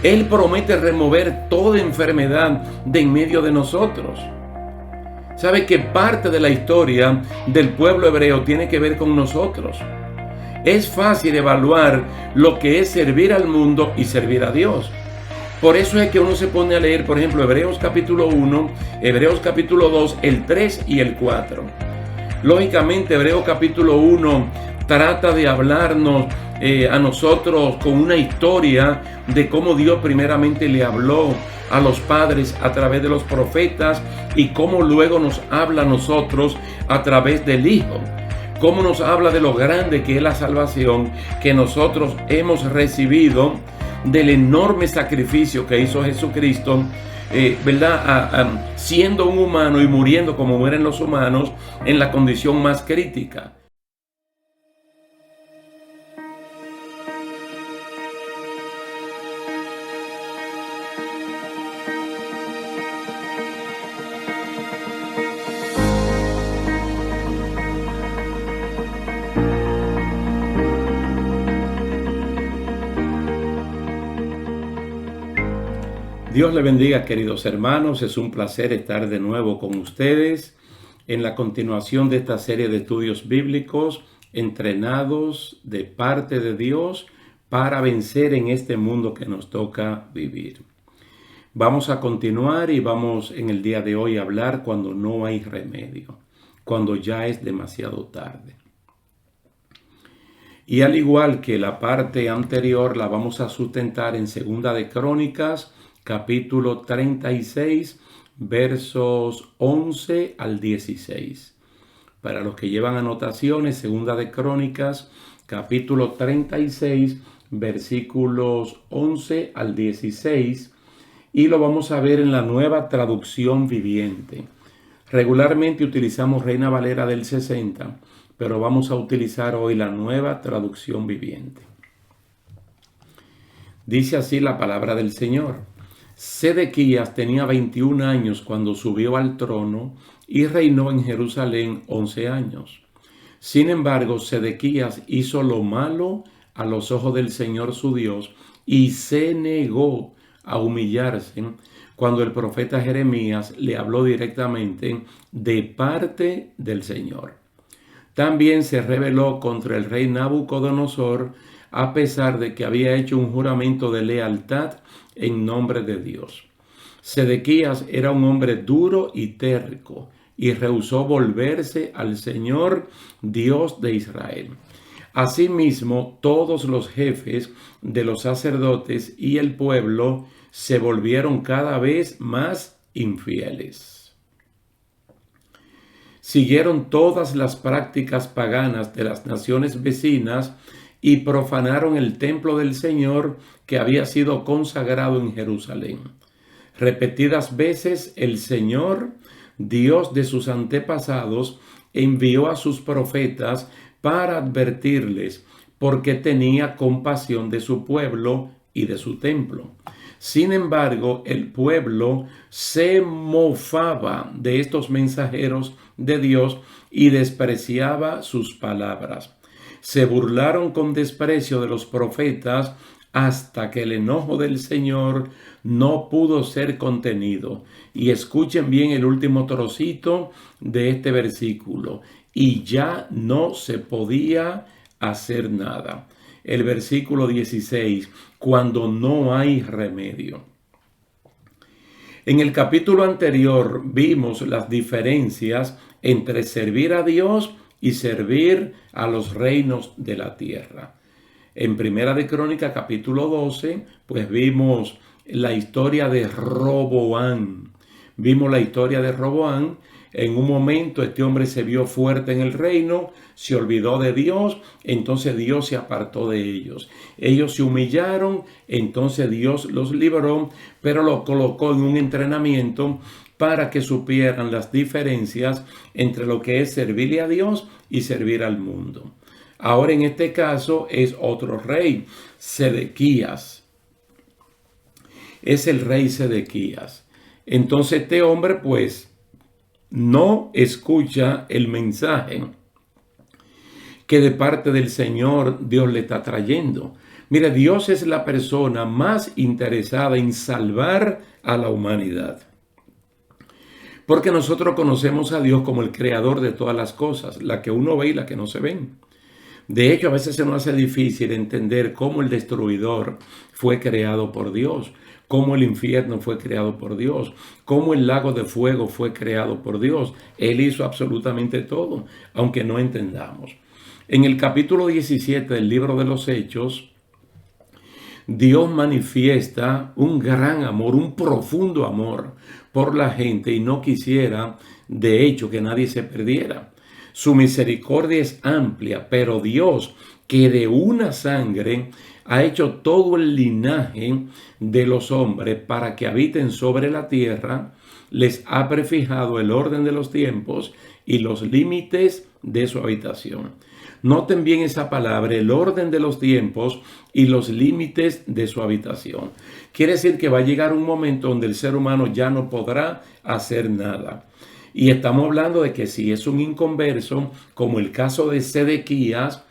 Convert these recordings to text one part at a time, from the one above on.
Él promete remover toda enfermedad de en medio de nosotros. ¿Sabe que parte de la historia del pueblo hebreo tiene que ver con nosotros? Es fácil evaluar lo que es servir al mundo y servir a Dios. Por eso es que uno se pone a leer, por ejemplo, Hebreos capítulo 1, Hebreos capítulo 2, el 3 y el 4. Lógicamente, Hebreos capítulo 1 trata de hablarnos a nosotros con una historia de cómo Dios primeramente le habló a los padres a través de los profetas y cómo luego nos habla a nosotros a través del Hijo. Cómo nos habla de lo grande que es la salvación que nosotros hemos recibido, del enorme sacrificio que hizo Jesucristo, ¿verdad? Siendo un humano y muriendo como mueren los humanos en la condición más crítica. Dios le bendiga, queridos hermanos. Es un placer estar de nuevo con ustedes en la continuación de esta serie de estudios bíblicos entrenados de parte de Dios para vencer en este mundo que nos toca vivir. Vamos a continuar y vamos en el día de hoy a hablar cuando no hay remedio, cuando ya es demasiado tarde. Y al igual que la parte anterior la vamos a sustentar en Segunda de Crónicas, capítulo 36, versos 11 al 16. Para los que llevan anotaciones, Segunda de Crónicas, capítulo 36, versículos 11 al 16. Y lo vamos a ver en la Nueva Traducción Viviente. Regularmente utilizamos Reina Valera del 60, pero vamos a utilizar hoy la Nueva Traducción Viviente. Dice así la palabra del Señor. Sedequías tenía 21 años cuando subió al trono y reinó en Jerusalén 11 años. Sin embargo, Sedequías hizo lo malo a los ojos del Señor su Dios y se negó a humillarse cuando el profeta Jeremías le habló directamente de parte del Señor. También se rebeló contra el rey Nabucodonosor a pesar de que había hecho un juramento de lealtad en nombre de Dios. Sedequías era un hombre duro y terco y rehusó volverse al Señor Dios de Israel. Asimismo, todos los jefes de los sacerdotes y el pueblo se volvieron cada vez más infieles. Siguieron todas las prácticas paganas de las naciones vecinas y profanaron el templo del Señor que había sido consagrado en Jerusalén. Repetidas veces el Señor, Dios de sus antepasados, envió a sus profetas para advertirles porque tenía compasión de su pueblo y de su templo. Sin embargo, el pueblo se mofaba de estos mensajeros de Dios y despreciaba sus palabras. Se burlaron con desprecio de los profetas hasta que el enojo del Señor no pudo ser contenido. Y escuchen bien el último trocito de este versículo. Y ya no se podía hacer nada. El versículo 16, cuando no hay remedio. En el capítulo anterior vimos las diferencias entre servir a Dios y servir a los reinos de la tierra. En Primera de Crónicas, capítulo 12, pues vimos la historia de Roboam. Vimos la historia de Roboam. En un momento este hombre se vio fuerte en el reino, se olvidó de Dios, entonces Dios se apartó de ellos. Ellos se humillaron, entonces Dios los libró, pero los colocó en un entrenamiento para que supieran las diferencias entre lo que es servirle a Dios y servir al mundo. Ahora en este caso es otro rey, Sedequías. Es el rey Sedequías. Entonces este hombre pues no escucha el mensaje que de parte del Señor Dios le está trayendo. Mire, Dios es la persona más interesada en salvar a la humanidad. Porque nosotros conocemos a Dios como el creador de todas las cosas, la que uno ve y la que no se ven. De hecho, a veces se nos hace difícil entender cómo el destruidor fue creado por Dios, cómo el infierno fue creado por Dios, cómo el lago de fuego fue creado por Dios. Él hizo absolutamente todo, aunque no entendamos. En el capítulo 17 del libro de los Hechos, Dios manifiesta un gran amor, un profundo amor por la gente y no quisiera, de hecho, que nadie se perdiera. Su misericordia es amplia, pero Dios, que de una sangre ha hecho todo el linaje de los hombres para que habiten sobre la tierra, les ha prefijado el orden de los tiempos y los límites de su habitación. Noten bien esa palabra, el orden de los tiempos y los límites de su habitación. Quiere decir que va a llegar un momento donde el ser humano ya no podrá hacer nada. Y estamos hablando de que si es un inconverso, como el caso de Sedequías,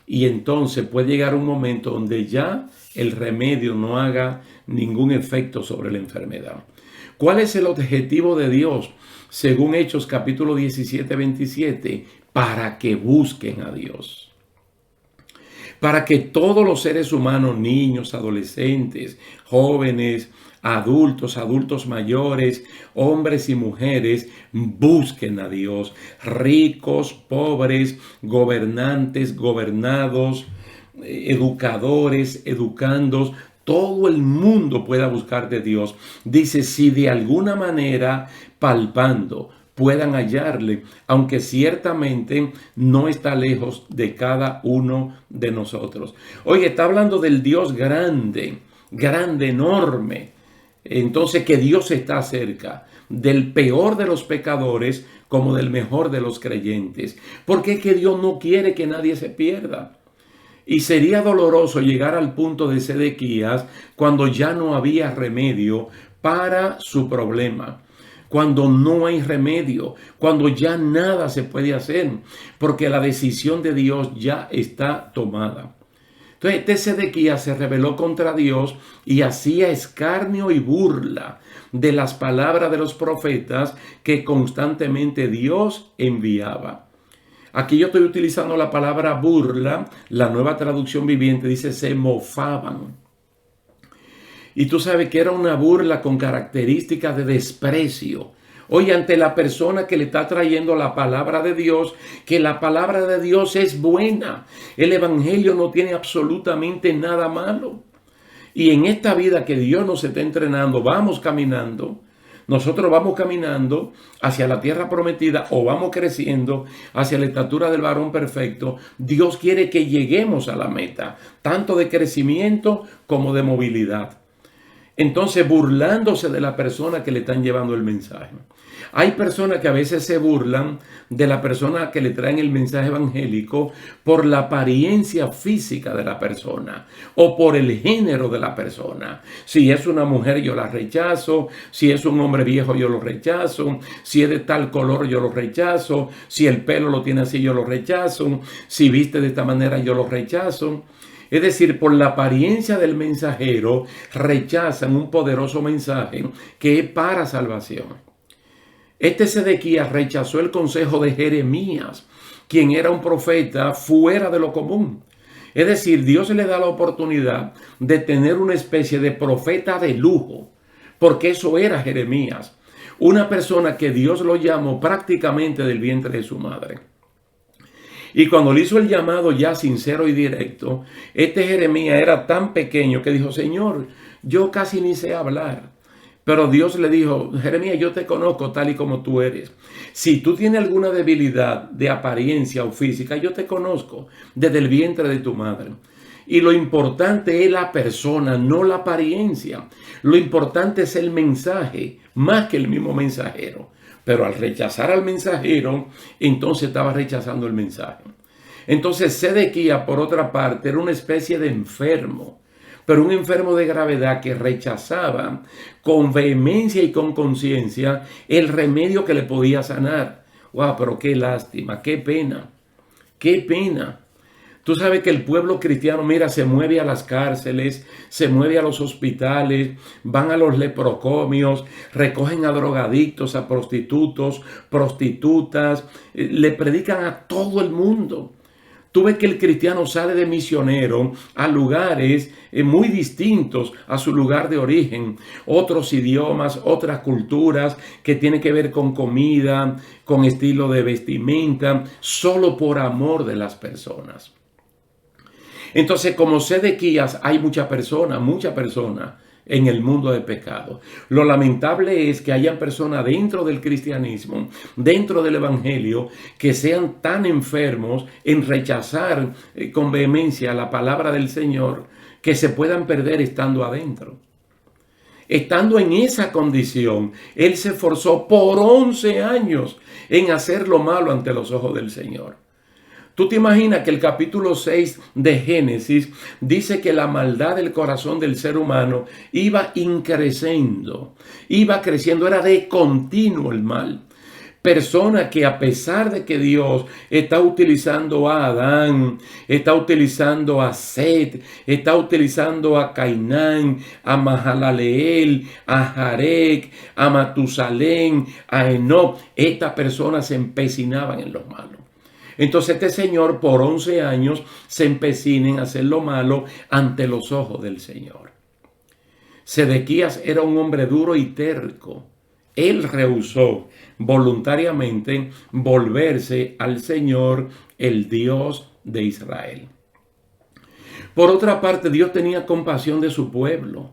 y entonces puede llegar un momento donde ya el remedio no haga ningún efecto sobre la enfermedad. ¿Cuál es el objetivo de Dios? Según Hechos capítulo 17, 27, para que busquen a Dios. Para que todos los seres humanos, niños, adolescentes, jóvenes, adultos mayores, hombres y mujeres, busquen a Dios. Ricos, pobres, gobernantes, gobernados, educadores, educandos, todo el mundo pueda buscar de Dios. Dice, si de alguna manera palpando puedan hallarle, aunque ciertamente no está lejos de cada uno de nosotros. Oye, está hablando del Dios grande, grande, enorme. Entonces que Dios está cerca del peor de los pecadores como del mejor de los creyentes. Porque es que Dios no quiere que nadie se pierda. Y sería doloroso llegar al punto de Sedequías cuando ya no había remedio para su problema. Cuando no hay remedio, cuando ya nada se puede hacer, porque la decisión de Dios ya está tomada. Entonces, este Sedequías se rebeló contra Dios y hacía escarnio y burla de las palabras de los profetas que constantemente Dios enviaba. Aquí yo estoy utilizando la palabra burla, la Nueva Traducción Viviente dice se mofaban. Y tú sabes que era una burla con características de desprecio. Oye, ante la persona que le está trayendo la palabra de Dios, que la palabra de Dios es buena. El evangelio no tiene absolutamente nada malo. Y en esta vida que Dios nos está entrenando, vamos caminando. Nosotros vamos caminando hacia la tierra prometida o vamos creciendo hacia la estatura del varón perfecto. Dios quiere que lleguemos a la meta, tanto de crecimiento como de movilidad. Entonces, burlándose de la persona que le están llevando el mensaje. Hay personas que a veces se burlan de la persona que le traen el mensaje evangélico por la apariencia física de la persona o por el género de la persona. Si es una mujer, yo la rechazo. Si es un hombre viejo, yo lo rechazo. Si es de tal color, yo lo rechazo. Si el pelo lo tiene así, yo lo rechazo. Si viste de esta manera, yo lo rechazo. Es decir, por la apariencia del mensajero, rechazan un poderoso mensaje que es para salvación. Este Sedequías rechazó el consejo de Jeremías, quien era un profeta fuera de lo común. Es decir, Dios le da la oportunidad de tener una especie de profeta de lujo, porque eso era Jeremías, una persona que Dios lo llamó prácticamente del vientre de su madre. Y cuando le hizo el llamado ya sincero y directo, este Jeremías era tan pequeño que dijo, Señor, yo casi ni sé hablar. Pero Dios le dijo, Jeremías, yo te conozco tal y como tú eres. Si tú tienes alguna debilidad de apariencia o física, yo te conozco desde el vientre de tu madre. Y lo importante es la persona, no la apariencia. Lo importante es el mensaje, más que el mismo mensajero. Pero al rechazar al mensajero, entonces estaba rechazando el mensaje. Entonces Sedequías, por otra parte, era una especie de enfermo, pero un enfermo de gravedad que rechazaba con vehemencia y con conciencia el remedio que le podía sanar. ¡Wow! Pero qué lástima, qué pena, qué pena. Tú sabes que el pueblo cristiano, mira, se mueve a las cárceles, se mueve a los hospitales, van a los leprocomios, recogen a drogadictos, a prostitutos, prostitutas, le predican a todo el mundo. Tú ves que el cristiano sale de misionero a lugares muy distintos a su lugar de origen, otros idiomas, otras culturas que tienen que ver con comida, con estilo de vestimenta, solo por amor de las personas. Entonces, como Sedequías, hay mucha persona en el mundo de pecado. Lo lamentable es que hayan personas dentro del cristianismo, dentro del evangelio, que sean tan enfermos en rechazar con vehemencia la palabra del Señor, que se puedan perder estando adentro. Estando en esa condición, él se esforzó por 11 años en hacer lo malo ante los ojos del Señor. Tú te imaginas que el capítulo 6 de Génesis dice que la maldad del corazón del ser humano iba increciendo, era de continuo el mal. Persona que a pesar de que Dios está utilizando a Adán, está utilizando a Set, está utilizando a Cainán, a Mahalaleel, a Jarek, a Matusalén, a Enoc, estas personas se empecinaban en lo malo. Entonces este señor por 11 años se empecina en hacer lo malo ante los ojos del Señor. Sedequías era un hombre duro y terco. Él rehusó voluntariamente volverse al Señor, el Dios de Israel. Por otra parte, Dios tenía compasión de su pueblo.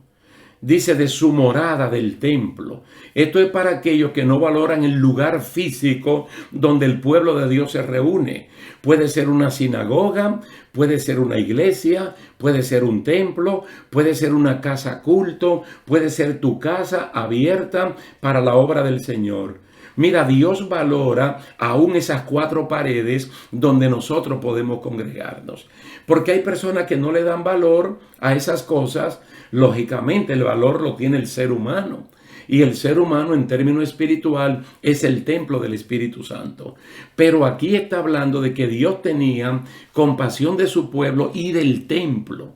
Dice de su morada del templo. Esto es para aquellos que no valoran el lugar físico donde el pueblo de Dios se reúne. Puede ser una sinagoga, puede ser una iglesia, puede ser un templo, puede ser una casa culto, puede ser tu casa abierta para la obra del Señor. Mira, Dios valora aún esas 4 paredes donde nosotros podemos congregarnos. Porque hay personas que no le dan valor a esas cosas. Lógicamente el valor lo tiene el ser humano. Y el ser humano en términos espiritual es el templo del Espíritu Santo. Pero aquí está hablando de que Dios tenía compasión de su pueblo y del templo,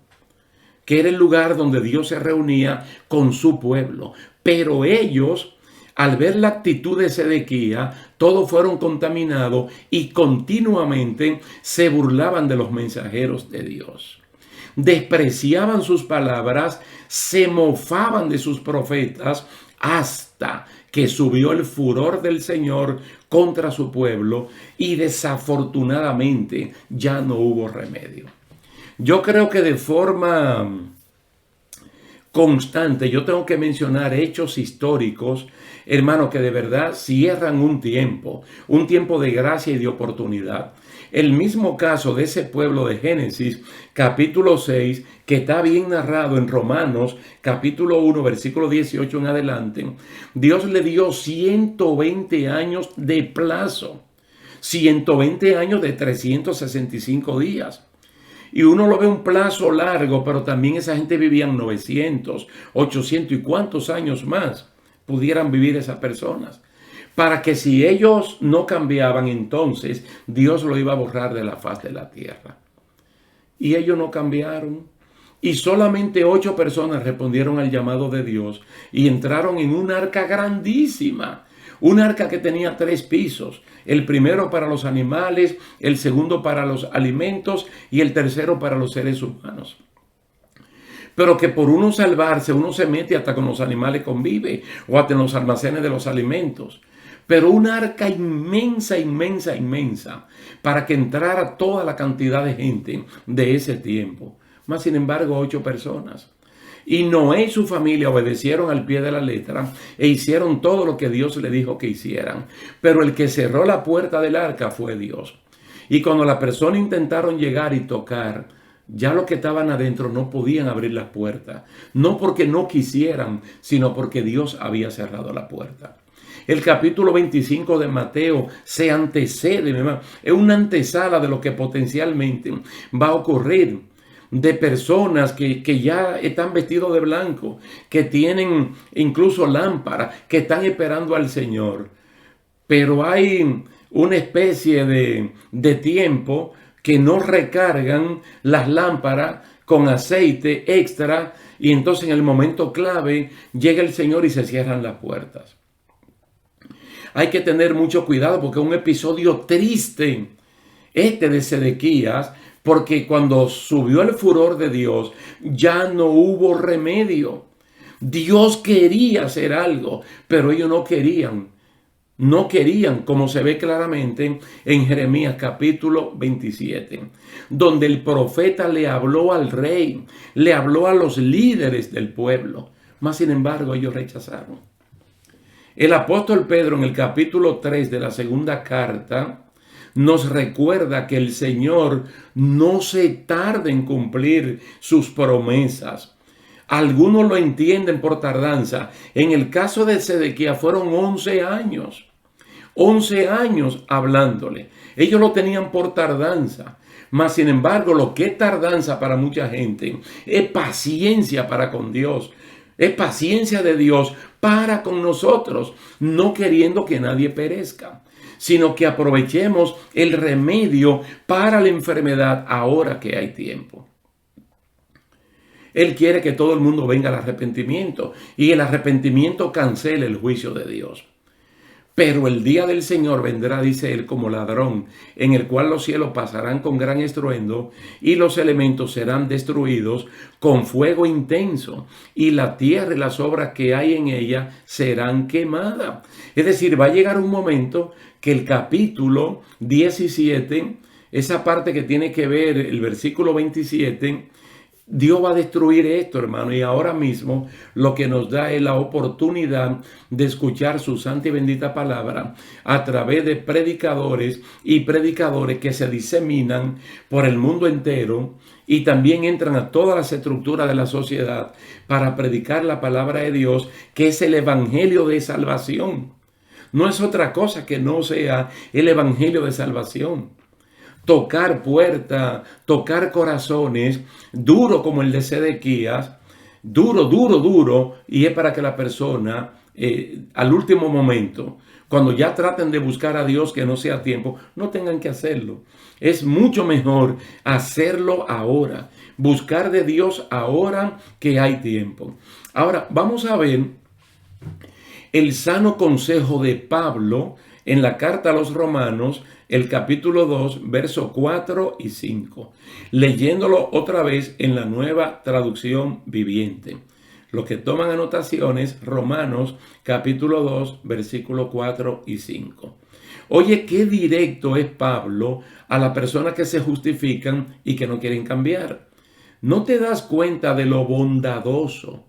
que era el lugar donde Dios se reunía con su pueblo. Pero ellos, al ver la actitud de Sedequías, todos fueron contaminados y continuamente se burlaban de los mensajeros de Dios. Despreciaban sus palabras, se mofaban de sus profetas, hasta que subió el furor del Señor contra su pueblo y desafortunadamente ya no hubo remedio. Yo creo que de forma constante yo tengo que mencionar hechos históricos, hermanos, que de verdad cierran un tiempo de gracia y de oportunidad. El mismo caso de ese pueblo de Génesis, capítulo 6, que está bien narrado en Romanos, capítulo 1, versículo 18 en adelante. Dios le dio 120 años de plazo, 120 años de 365 días. Y uno lo ve un plazo largo, pero también esa gente vivía 900, 800 y cuántos años más pudieran vivir esas personas. Para que si ellos no cambiaban, entonces Dios lo iba a borrar de la faz de la tierra. Y ellos no cambiaron. Y solamente 8 personas respondieron al llamado de Dios y entraron en un arca grandísima. Un arca que tenía 3 pisos. El primero para los animales, el segundo para los alimentos y el tercero para los seres humanos. Pero que por uno salvarse, uno se mete hasta con los animales convive o hasta en los almacenes de los alimentos. Pero una arca inmensa, inmensa, inmensa, para que entrara toda la cantidad de gente de ese tiempo. Más sin embargo, 8 personas. Y Noé y su familia obedecieron al pie de la letra e hicieron todo lo que Dios le dijo que hicieran. Pero el que cerró la puerta del arca fue Dios. Y cuando las personas intentaron llegar y tocar, ya los que estaban adentro no podían abrir las puertas. No porque no quisieran, sino porque Dios había cerrado la puerta. El capítulo 25 de Mateo se antecede, es una antesala de lo que potencialmente va a ocurrir. De personas que ya están vestidos de blanco, que tienen incluso lámparas, que están esperando al Señor. Pero hay una especie de tiempo que no recargan las lámparas con aceite extra y entonces en el momento clave llega el Señor y se cierran las puertas. Hay que tener mucho cuidado porque es un episodio triste de Sedequías, porque cuando subió el furor de Dios ya no hubo remedio. Dios quería hacer algo, pero ellos no querían. No querían, como se ve claramente en Jeremías capítulo 27, donde el profeta le habló al rey, le habló a los líderes del pueblo, mas sin embargo ellos rechazaron. El apóstol Pedro en el capítulo 3 de la segunda carta nos recuerda que el Señor no se tarda en cumplir sus promesas. Algunos lo entienden por tardanza. En el caso de Sedequías fueron 11 años. 11 años hablándole. Ellos lo tenían por tardanza. Mas sin embargo, lo que es tardanza para mucha gente es paciencia para con Dios. Es paciencia de Dios para con nosotros, no queriendo que nadie perezca, sino que aprovechemos el remedio para la enfermedad ahora que hay tiempo. Él quiere que todo el mundo venga al arrepentimiento y el arrepentimiento cancele el juicio de Dios. Pero el día del Señor vendrá, dice él, como ladrón, en el cual los cielos pasarán con gran estruendo y los elementos serán destruidos con fuego intenso y la tierra y las obras que hay en ella serán quemadas. Es decir, va a llegar un momento que el capítulo 17, esa parte que tiene que ver el versículo 27, Dios va a destruir esto, hermano, y ahora mismo lo que nos da es la oportunidad de escuchar su santa y bendita palabra a través de predicadores y predicadores que se diseminan por el mundo entero y también entran a todas las estructuras de la sociedad para predicar la palabra de Dios, que es el evangelio de salvación. No es otra cosa que no sea el evangelio de salvación. Tocar puertas, tocar corazones, duro como el de Sedequías, duro, y es para que la persona al último momento, cuando ya traten de buscar a Dios que no sea tiempo, no tengan que hacerlo. Es mucho mejor hacerlo ahora, buscar de Dios ahora que hay tiempo. Ahora, vamos a ver el sano consejo de Pablo en la carta a los Romanos, el capítulo 2, versos 4 y 5. Leyéndolo otra vez en la Nueva Traducción Viviente. Los que toman anotaciones, Romanos, capítulo 2, versículos 4 y 5. Oye, qué directo es Pablo a las personas que se justifican y que no quieren cambiar. ¿No te das cuenta de lo bondadoso,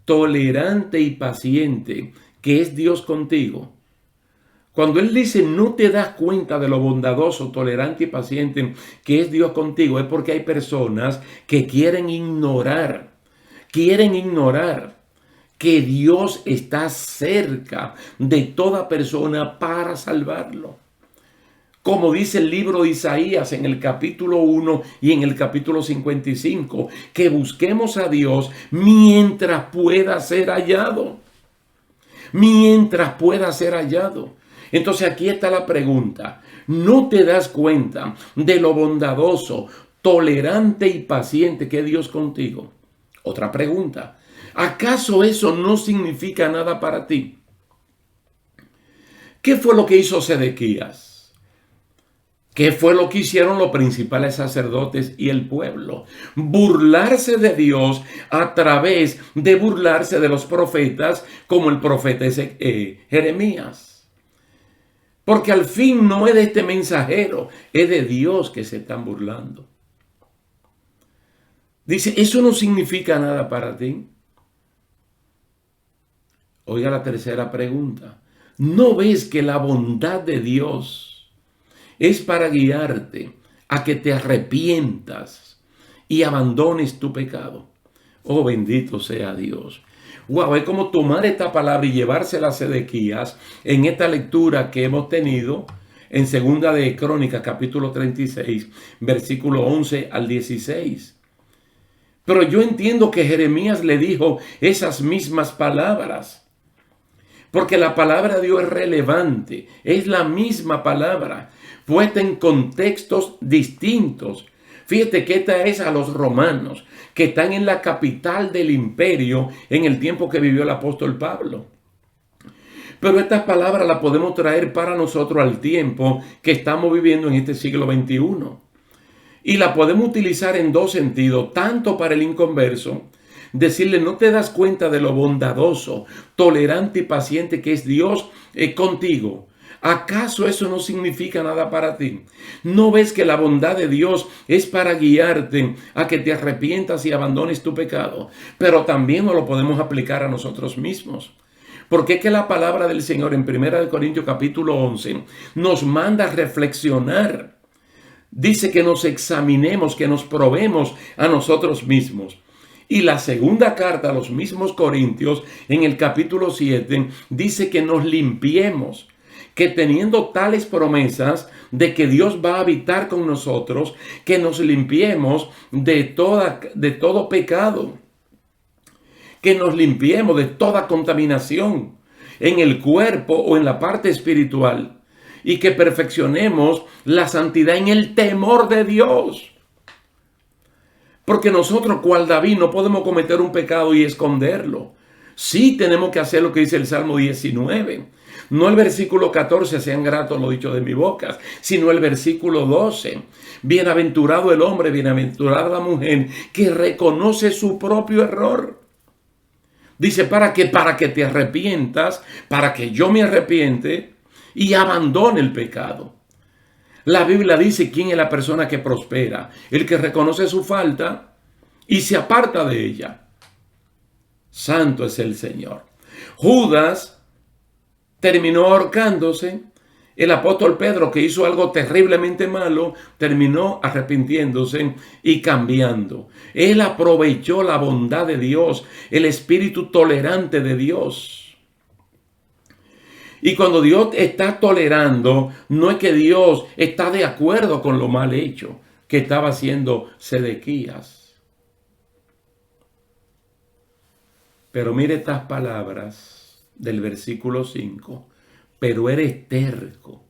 tolerante y paciente que es Dios contigo? Cuando él dice no te das cuenta de lo bondadoso, tolerante y paciente que es Dios contigo, es porque hay personas que quieren ignorar que Dios está cerca de toda persona para salvarlo. Como dice el libro de Isaías en el capítulo 1 y en el capítulo 55, que busquemos a Dios mientras pueda ser hallado. Mientras pueda ser hallado. Entonces aquí está la pregunta. ¿No te das cuenta de lo bondadoso, tolerante y paciente que es Dios contigo? Otra pregunta. ¿Acaso eso no significa nada para ti? ¿Qué fue lo que hizo Sedequías? ¿Qué fue lo que hicieron los principales sacerdotes y el pueblo? Burlarse de Dios a través de burlarse de los profetas, como el profeta Jeremías. Porque al fin no es de este mensajero, es de Dios que se están burlando. Dice, ¿eso no significa nada para ti? Oiga la tercera pregunta. ¿No ves que la bondad de Dios es para guiarte a que te arrepientas y abandones tu pecado? Oh, bendito sea Dios. Wow, es como tomar esta palabra y llevársela a Sedequías en esta lectura que hemos tenido en Segunda de Crónicas, capítulo 36, versículo 11 al 16. Pero yo entiendo que Jeremías le dijo esas mismas palabras, porque la palabra de Dios es relevante, es la misma palabra. puesta en contextos distintos. Fíjate que esta es a los romanos, que están en la capital del imperio en el tiempo que vivió el apóstol Pablo. Pero estas palabras las podemos traer para nosotros al tiempo que estamos viviendo en este siglo XXI. Y la podemos utilizar en dos sentidos, tanto para el inconverso, decirle, no te das cuenta de lo bondadoso, tolerante y paciente que es Dios contigo. ¿Acaso eso no significa nada para ti? ¿No ves que la bondad de Dios es para guiarte a que te arrepientas y abandones tu pecado? Pero también nos lo podemos aplicar a nosotros mismos. Porque es que la palabra del Señor en 1 Corintios capítulo 11 nos manda a reflexionar. Dice que nos examinemos, que nos probemos a nosotros mismos. Y la segunda carta a los mismos Corintios, en el capítulo 7, dice que nos limpiemos, que teniendo tales promesas de que Dios va a habitar con nosotros, que nos limpiemos de todo pecado, que nos limpiemos de toda contaminación en el cuerpo o en la parte espiritual, y que perfeccionemos la santidad en el temor de Dios. Porque nosotros, cual David, no podemos cometer un pecado y esconderlo. Sí tenemos que hacer lo que dice el Salmo 19. No el versículo 14, sean gratos lo dicho de mi boca, sino el versículo 12. Bienaventurado el hombre, bienaventurada la mujer que reconoce su propio error. Dice, ¿para qué? Para que te arrepientas, para que yo me arrepiente y abandone el pecado. La Biblia dice quién es la persona que prospera, el que reconoce su falta y se aparta de ella. Santo es el Señor. Judas terminó ahorcándose. El apóstol Pedro, que hizo algo terriblemente malo, terminó arrepintiéndose y cambiando. Él aprovechó la bondad de Dios, el espíritu tolerante de Dios. Y cuando Dios está tolerando, no es que Dios está de acuerdo con lo mal hecho que estaba haciendo Sedequías. Pero mire estas palabras del versículo 5. Pero eres terco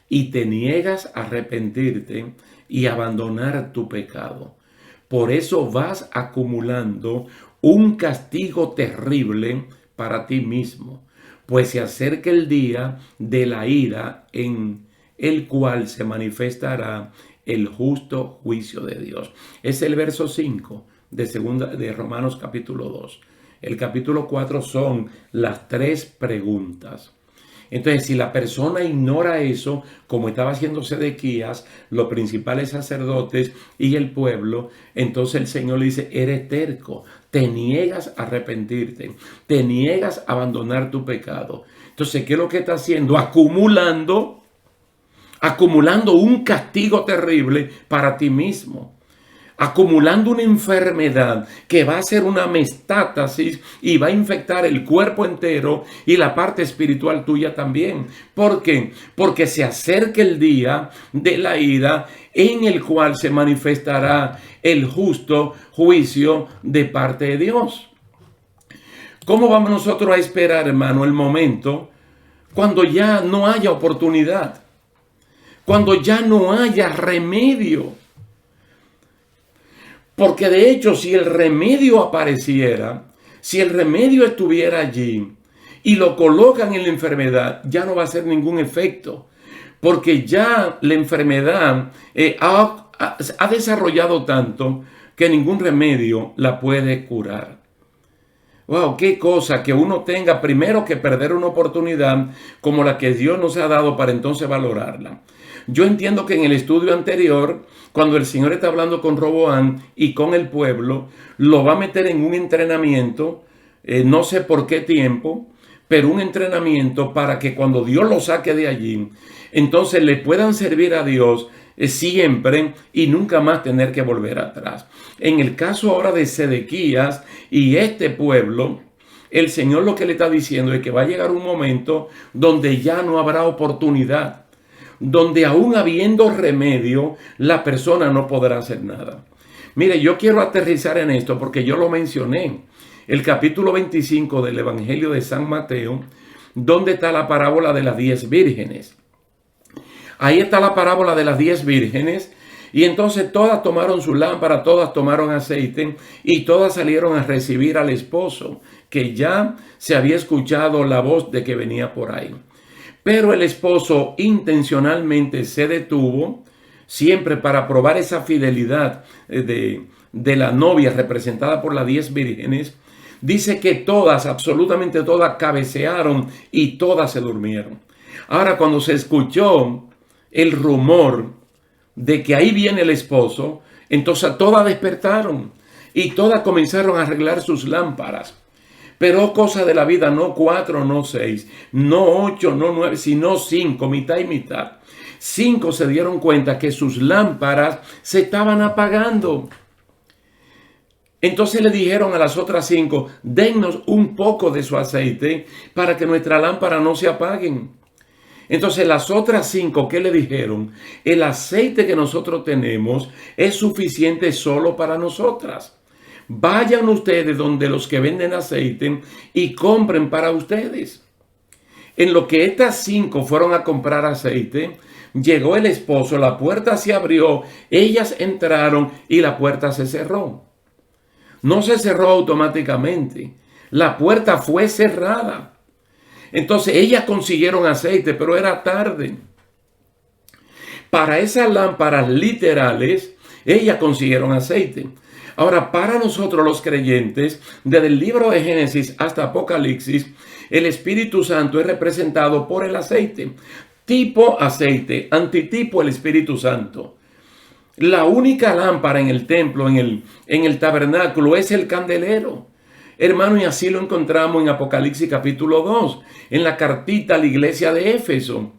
y te niegas a arrepentirte y abandonar tu pecado. Por eso vas acumulando un castigo terrible para ti mismo, pues se acerca el día de la ira en el cual se manifestará el justo juicio de Dios. Es el verso 5 de Romanos capítulo 2. El capítulo 4 son las 3 preguntas. Entonces, si la persona ignora eso, como estaba haciendo Sedequías, los principales sacerdotes y el pueblo, entonces el Señor le dice, eres terco, te niegas a arrepentirte, te niegas a abandonar tu pecado. Entonces, ¿qué es lo que está haciendo? Acumulando un castigo terrible para ti mismo. Acumulando una enfermedad que va a ser una metástasis y va a infectar el cuerpo entero y la parte espiritual tuya también. ¿Por qué? Porque se acerca el día de la ira en el cual se manifestará el justo juicio de parte de Dios. ¿Cómo vamos nosotros a esperar, hermano, el momento cuando ya no haya oportunidad? Cuando ya no haya remedio. Porque de hecho, si el remedio apareciera, si el remedio estuviera allí y lo colocan en la enfermedad, ya no va a hacer ningún efecto. Porque ya la enfermedad ha desarrollado tanto que ningún remedio la puede curar. Wow, qué cosa que uno tenga primero que perder una oportunidad como la que Dios nos ha dado para entonces valorarla. Yo entiendo que en el estudio anterior, cuando el Señor está hablando con Roboam y con el pueblo, lo va a meter en un entrenamiento, no sé por qué tiempo, pero un entrenamiento para que cuando Dios lo saque de allí, entonces le puedan servir a Dios siempre y nunca más tener que volver atrás. En el caso ahora de Sedequías y este pueblo, el Señor lo que le está diciendo es que va a llegar un momento donde ya no habrá oportunidad, donde aún habiendo remedio, la persona no podrá hacer nada. Mire, yo quiero aterrizar en esto porque yo lo mencioné. El capítulo 25 del Evangelio de San Mateo, donde está la parábola de las 10 vírgenes. Ahí está la parábola de las 10 vírgenes. Y entonces todas tomaron su lámpara, todas tomaron aceite y todas salieron a recibir al esposo, que ya se había escuchado la voz de que venía por ahí. Pero el esposo intencionalmente se detuvo, siempre para probar esa fidelidad de la novia representada por las 10 vírgenes. Dice que todas, absolutamente todas, cabecearon y todas se durmieron. Ahora, cuando se escuchó el rumor de que ahí viene el esposo, entonces todas despertaron y todas comenzaron a arreglar sus lámparas. Pero cosa de la vida, no 4, no 6, no 8, no 9, sino 5, mitad y mitad. 5 se dieron cuenta que sus lámparas se estaban apagando. Entonces le dijeron a las otras 5, dennos un poco de su aceite para que nuestra lámpara no se apaguen. Entonces las otras 5, ¿qué le dijeron? El aceite que nosotros tenemos es suficiente solo para nosotras. Vayan ustedes donde los que venden aceite y compren para ustedes. En lo que estas 5 fueron a comprar aceite, llegó el esposo, la puerta se abrió, ellas entraron y la puerta se cerró. No se cerró automáticamente, la puerta fue cerrada. Entonces ellas consiguieron aceite, pero era tarde. Para esas lámparas literales, ellas consiguieron aceite. Ahora, para nosotros los creyentes, desde el libro de Génesis hasta Apocalipsis, el Espíritu Santo es representado por el aceite. Tipo aceite, antitipo el Espíritu Santo. La única lámpara en el templo, en el tabernáculo, es el candelero. Hermano, y así lo encontramos en Apocalipsis capítulo 2, en la cartita a la iglesia de Éfeso.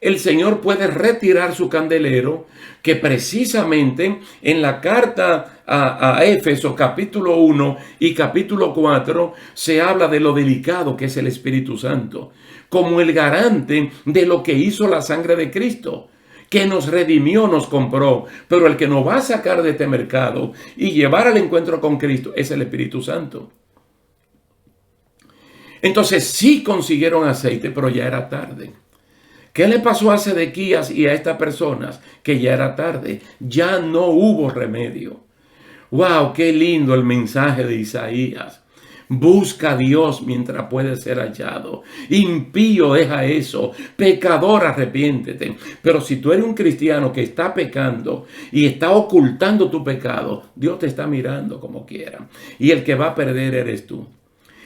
El Señor puede retirar su candelero, que precisamente en la carta a Éfeso capítulo 1 y capítulo 4 se habla de lo delicado que es el Espíritu Santo, como el garante de lo que hizo la sangre de Cristo, que nos redimió, nos compró, pero el que nos va a sacar de este mercado y llevar al encuentro con Cristo es el Espíritu Santo. Entonces sí consiguieron aceite, pero ya era tarde. ¿Qué le pasó a Sedequías y a estas personas? Que ya era tarde, ya no hubo remedio. ¡Wow! ¡Qué lindo el mensaje de Isaías! Busca a Dios mientras puede ser hallado. Impío, deja eso. Pecador, arrepiéntete. Pero si tú eres un cristiano que está pecando y está ocultando tu pecado, Dios te está mirando como quiera. Y el que va a perder eres tú.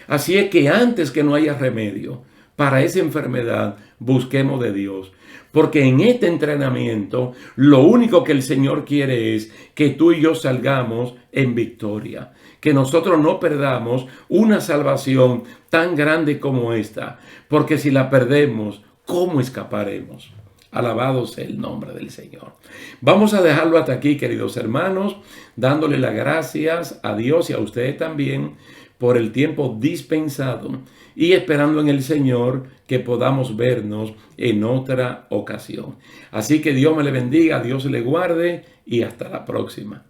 Así es que antes que no haya remedio para esa enfermedad, busquemos de Dios. Porque en este entrenamiento, lo único que el Señor quiere es que tú y yo salgamos en victoria. Que nosotros no perdamos una salvación tan grande como esta. Porque si la perdemos, ¿cómo escaparemos? Alabado sea el nombre del Señor. Vamos a dejarlo hasta aquí, queridos hermanos, dándole las gracias a Dios y a ustedes también por el tiempo dispensado y esperando en el Señor que podamos vernos en otra ocasión. Así que Dios me le bendiga, Dios le guarde y hasta la próxima.